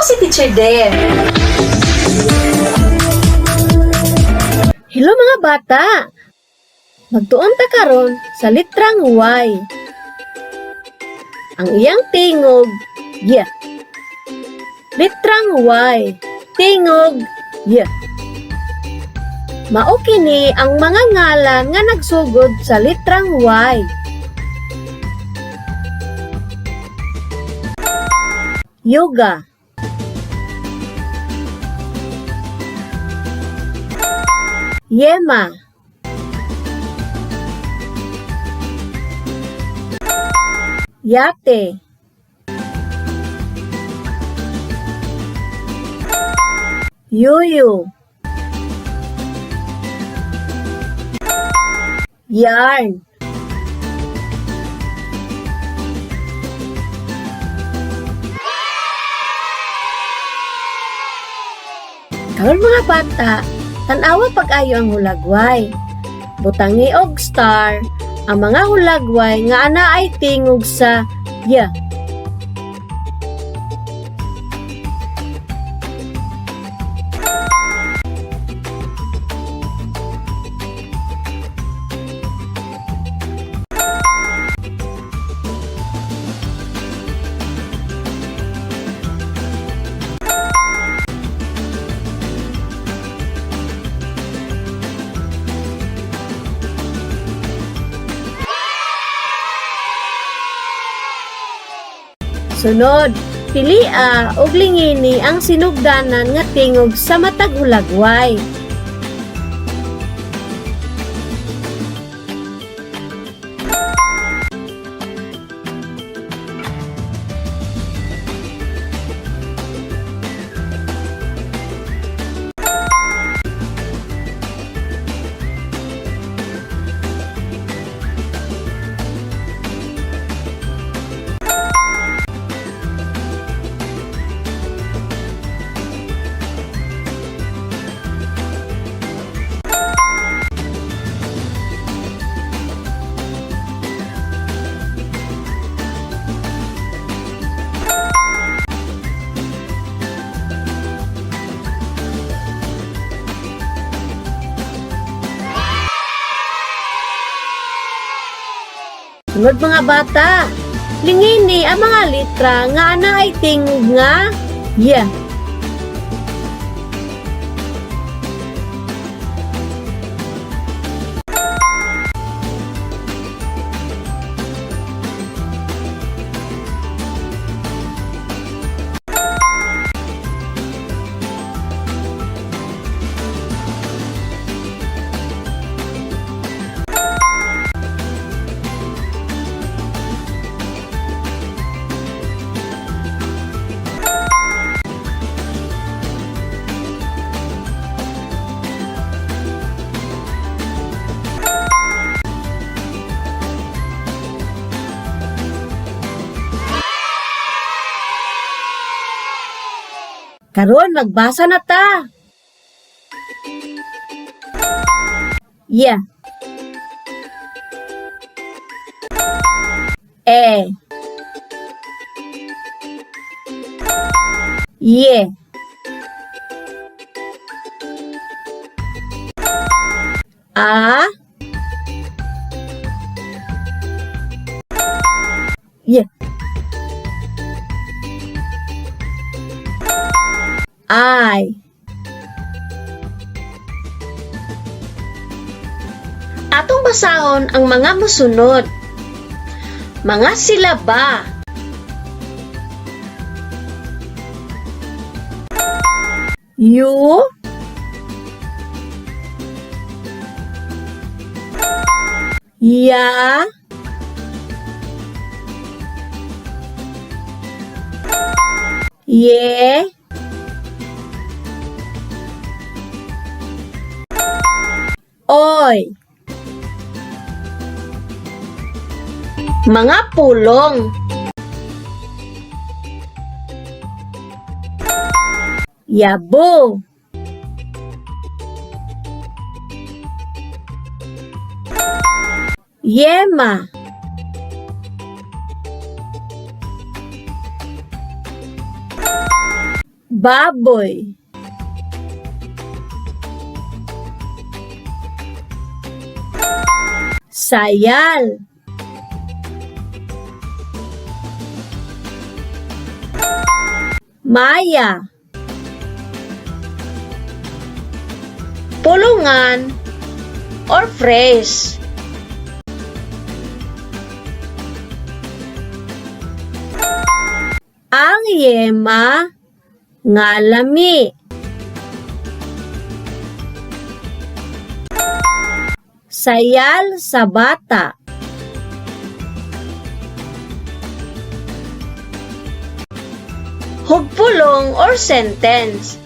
si Teacher Deb. Hello mga bata! Magtuon ta karon sa litrang Y. Ang iyang tingog, Y. Litrang Y, tingog, Y. Mao kini ang mga ngalan nga nagsugod sa litrang Y. Yoga, Yema, Yate, Yuyu, Yarn, karon mga bata, tanawa pag-ayo ang hulagway. Butangi og star ang mga hulagway nga ana ay tingog sa Y. Sunod, pilia og lingini ang sinugdanan nga tingog sa matag hulagway. Sunod mga bata, lingini ang mga litra nga ana ay tingog nga Y. Karon magbasa na ta. Y. E. Y. A. Y. I. Atong basahon ang mga mosunod. Mga silaba. U. Ya. Ye. Oy. Mga pulong. Yabo. Yema. baboy, sayal, maya, pulungan or phrase. Ang yema nga lami. Sayal sa bata. Hugpulong or sentence.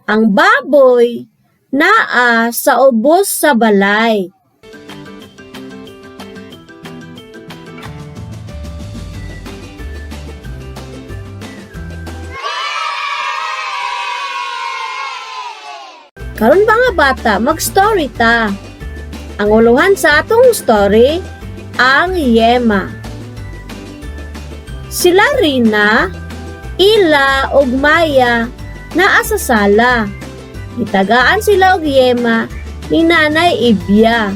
Ang baboy naa sa ubos sa balay. Karon mga bata, mag-story ta. Ang uluhan sa atong story, ang yema. Sila Rina, Ila ug Maya naa sa sala. Itagaan sila og yema ni Nanay Ibya.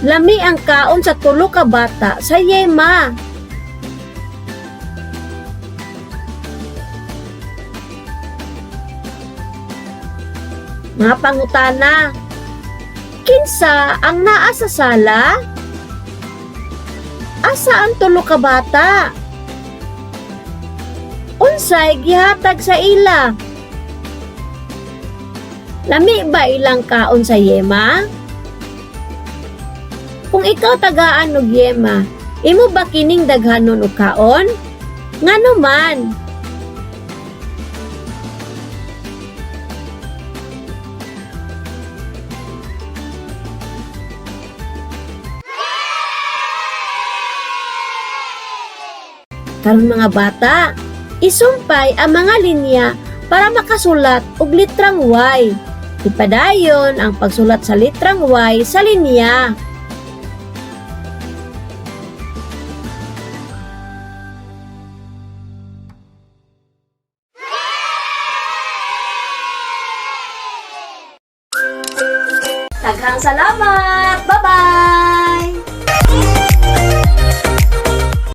Lami ang kaon sa tulo ka bata sa yema. Mga pangutana, kinsa ang naa sa sala? Asa ang tulo ka bata? Unsay gihatag sa ila? Lami ba ilang kaon sa yema? Kung ikaw tagaan og yema, imo ba kining daghanon og kaon? Ngano man? Karon mga bata, isumpay ang mga linya para makasulat og litrang Y. Ipadayon ang pagsulat sa litrang Y sa linya. Daghang salamat! Bye-bye!